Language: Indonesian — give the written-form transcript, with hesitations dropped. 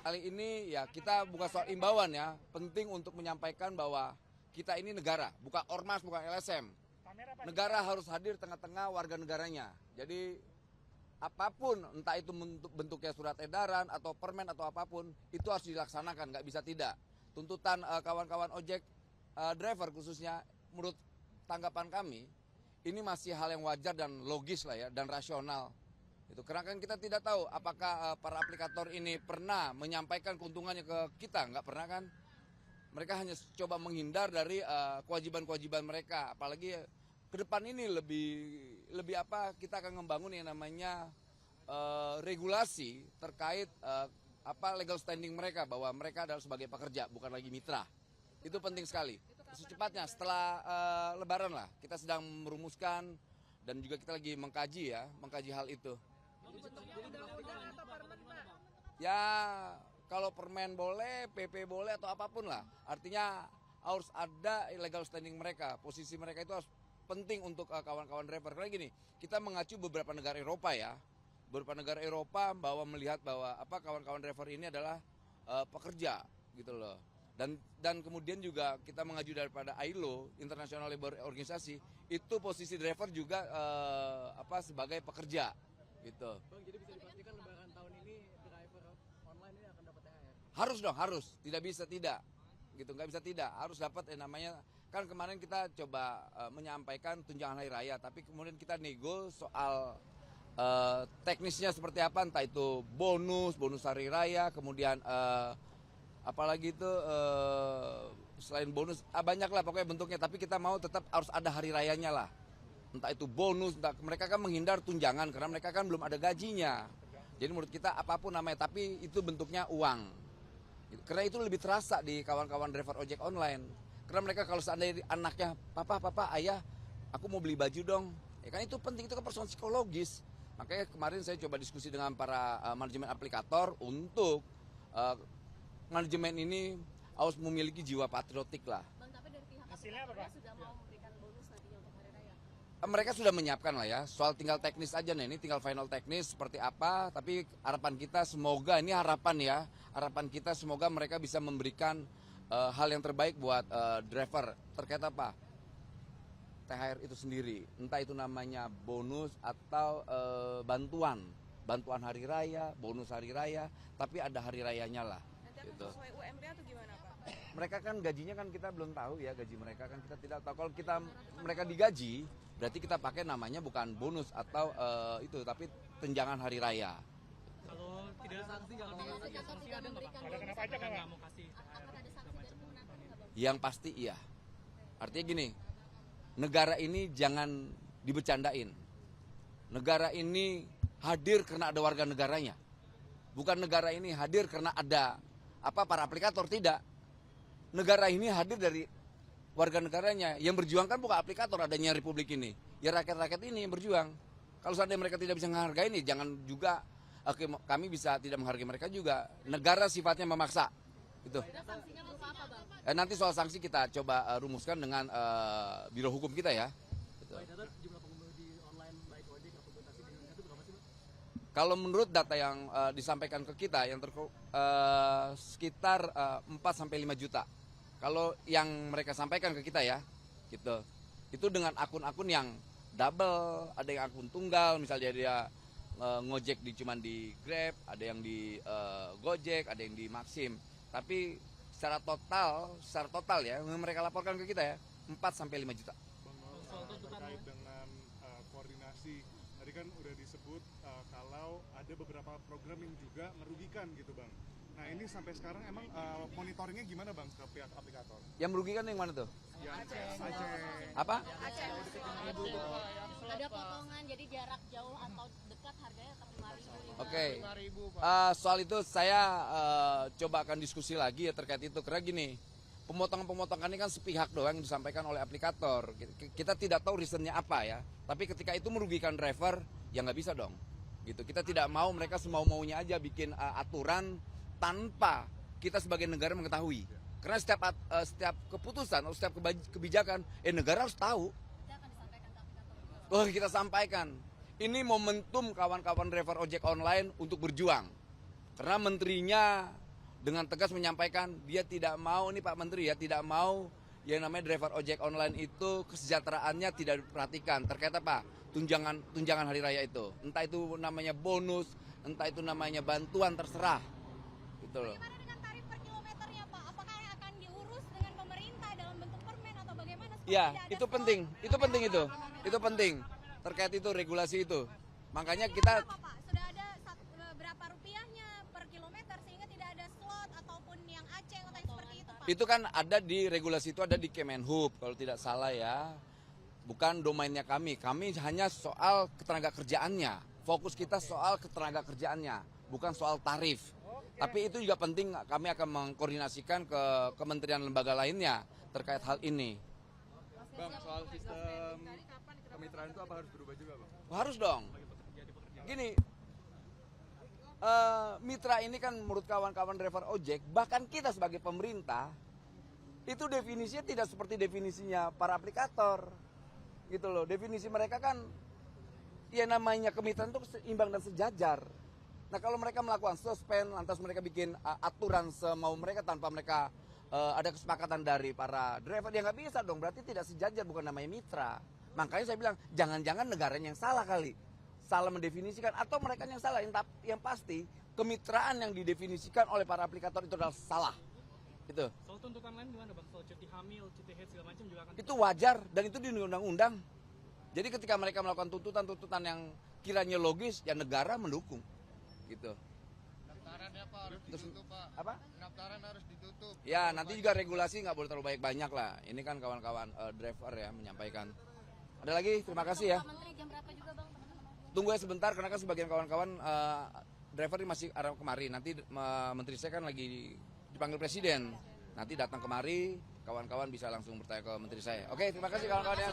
Kali ini ya kita bukan soal imbauan ya, penting untuk menyampaikan bahwa kita ini negara, bukan ormas, bukan LSM. Negara harus hadir tengah-tengah warga negaranya. Jadi apapun, entah itu bentuknya surat edaran atau permen atau apapun, itu harus dilaksanakan, nggak bisa tidak. Tuntutan kawan-kawan ojek driver khususnya, menurut tanggapan kami, ini masih hal yang wajar dan logis lah ya, dan rasional. Itu karena kan kita tidak tahu apakah para aplikator ini pernah menyampaikan keuntungannya ke kita, nggak pernah kan? Mereka hanya coba menghindar dari kewajiban-kewajiban mereka, apalagi ke depan ini lebih apa, kita akan membangun yang namanya regulasi terkait legal standing mereka, bahwa mereka adalah sebagai pekerja bukan lagi mitra. Itu penting sekali. Secepatnya setelah Lebaran lah kita sedang merumuskan dan juga kita lagi mengkaji hal itu. Ya kalau permen boleh, PP boleh atau apapun lah. Artinya harus ada legal standing mereka. Posisi mereka itu harus penting untuk kawan-kawan driver. Karena gini, kita mengacu beberapa negara Eropa ya. Beberapa negara Eropa bahwa melihat bahwa kawan-kawan driver ini adalah pekerja gitu loh. Dan kemudian juga kita mengacu daripada ILO, International Labour Organization, itu posisi driver juga sebagai pekerja gitu. Bang, jadi bisa dipastikan Lebaran tahun ini driver online ini akan dapat THR? Harus dong, harus. Tidak bisa tidak. Gitu, nggak bisa tidak. Harus dapat namanya, kan kemarin kita coba menyampaikan tunjangan hari raya, tapi kemudian kita nego soal teknisnya seperti apa, entah itu bonus hari raya, kemudian apalagi itu selain bonus, banyak lah pokoknya bentuknya, tapi kita mau tetap harus ada hari rayanya lah. Entah itu bonus, mereka kan menghindar tunjangan karena mereka kan belum ada gajinya. Jadi menurut kita apapun namanya, tapi itu bentuknya uang. Karena itu lebih terasa di kawan-kawan driver ojek online. Karena mereka kalau seandainya anaknya, papa, ayah, aku mau beli baju dong. Ya kan itu penting, itu kan persoalan psikologis. Makanya kemarin saya coba diskusi dengan para manajemen aplikator untuk manajemen ini harus memiliki jiwa patriotik lah. Bang, tapi dari pihak Hasilnya apa, Pak? sudah mau memberikan bonus nantinya untuk hari raya. Mereka sudah menyiapkan lah ya, soal tinggal teknis aja nih, ini tinggal final teknis seperti apa, tapi harapan kita semoga, ini harapan kita semoga mereka bisa memberikan hal yang terbaik buat driver terkait apa? THR itu sendiri, entah itu namanya bonus atau bantuan hari raya, bonus hari raya, tapi ada hari rayanya lah. Nanti akan Gitu. sesuai UMP atau gimana, Pak? Mereka kan gajinya kan kita belum tahu ya, gaji mereka kan kita tidak tahu. Kalau mereka digaji, berarti kita pakai namanya bukan bonus atau itu, tapi tunjangan hari raya. Kalau tidak ada sanksi, kalau tidak ada sanksi ada nggak, Pak? Ada kena pajak nggak mau kasih THR? Akan ada sanksi dari kemenangan nggak, Bang? Yang pasti iya. Artinya gini, negara ini jangan dibercandain. Negara ini hadir karena ada warga negaranya. Bukan negara ini hadir karena ada para aplikator, tidak. Negara ini hadir dari warga negaranya. Yang berjuang kan bukan aplikator adanya republik ini. Ya rakyat-rakyat ini yang berjuang. Kalau seandainya mereka tidak bisa menghargai ini, jangan juga kami bisa tidak menghargai mereka juga. Negara sifatnya memaksa. Itu. Sanksinya berupa apa, Bang? Nanti soal sanksi kita coba rumuskan dengan biro hukum kita ya. Gitu. Baik, data jumlah pengemudi online baik ojek ataupun taksi di Indonesia itu berapa sih, Bang? Kalau menurut data yang disampaikan ke kita, yang sekitar 4-5 juta. Kalau yang mereka sampaikan ke kita ya, gitu. Itu dengan akun-akun yang double, ada yang akun tunggal, misalnya dia ngojek cuman di Grab, ada yang di Gojek, ada yang di Maxim. Tapi secara total ya, mereka laporkan ke kita ya, 4-5 juta. Bang, terkait dengan koordinasi, tadi kan udah disebut kalau ada beberapa program yang juga merugikan gitu, Bang. Nah ini sampai sekarang emang monitoringnya gimana, Bang, ke pihak aplikator? Yang merugikan yang mana tuh? Yang Apa? Ada potongan, jadi jarak jauh atau dekat harganya tetap 5.000. Oke. Soal itu saya coba akan diskusi lagi ya terkait itu. Karena gini, pemotongan-pemotongan ini kan sepihak doang yang disampaikan oleh aplikator. Kita tidak tahu reasonnya apa ya. Tapi ketika itu merugikan driver, ya nggak bisa dong. Gitu. Kita tidak mau mereka semau-maunya aja bikin aturan tanpa kita sebagai negara mengetahui. Karena setiap keputusan atau setiap kebijakan, negara harus tahu. Itu akan disampaikan ke aplikator juga. Oh, kita sampaikan. Ini momentum kawan-kawan driver ojek online untuk berjuang. Karena menterinya dengan tegas menyampaikan dia tidak mau, ini Pak Menteri ya, tidak mau yang namanya driver ojek online itu kesejahteraannya tidak diperhatikan. Terkait apa? Tunjangan hari raya itu. Entah itu namanya bonus, entah itu namanya bantuan, terserah. Gitu loh. Bagaimana dengan tarif per kilometernya Pak? Apakah akan diurus dengan pemerintah dalam bentuk permen atau bagaimana? Ya, itu penting. Itu penting. Terkait itu regulasi itu. Makanya kita Apa, Pak? Sudah ada berapa rupiahnya per kilometer sehingga tidak ada slot ataupun yang aceng atau yang seperti itu Pak? itu kan ada di regulasi itu ada di Kemenhub kalau tidak salah ya. Bukan domainnya kami. Kami hanya soal ketenaga kerjaannya. Fokus kita soal ketenaga kerjaannya, bukan soal tarif. Tapi itu juga penting, kami akan mengkoordinasikan ke kementerian lembaga lainnya terkait hal ini. Bang, soal sistem kemitraan itu apa harus berubah juga, Bang? Harus dong. Gini, mitra ini kan menurut kawan-kawan driver ojek, bahkan kita sebagai pemerintah, itu definisinya tidak seperti definisinya para aplikator. Gitu loh, definisi mereka kan, ya namanya kemitraan itu seimbang dan sejajar. Nah kalau mereka melakukan suspend, lantas mereka bikin aturan semau mereka tanpa mereka ada kesepakatan dari para driver, ya nggak bisa dong, berarti tidak sejajar, bukan namanya mitra. Makanya saya bilang, jangan-jangan negaranya yang salah kali. Salah mendefinisikan, atau mereka yang salah. Yang pasti, kemitraan yang didefinisikan oleh para aplikator itu adalah salah. Gitu. Soal tuntutan lain gimana Bang? Soal cuti hamil, cuti haid segala macam juga akan... Itu wajar, dan itu di undang-undang. Jadi ketika mereka melakukan tuntutan-tuntutan yang kiranya logis, ya negara mendukung. Gitu. Pendaftaran ya Pak, harus ditutup Pak. Apa? Pendaftaran harus ditutup. Ya, nanti juga regulasi nggak boleh terlalu banyak lah. Ini kan kawan-kawan driver ya menyampaikan. Ada lagi? Terima kasih ya. Pak Menteri jam berapa juga Bang? Teman-teman. Tunggu ya sebentar, karena kan sebagian kawan-kawan driver ini masih arah kemari. Nanti menteri saya kan lagi dipanggil presiden. Nanti datang kemari, kawan-kawan bisa langsung bertanya ke menteri saya. Oke, terima kasih kawan-kawan ya.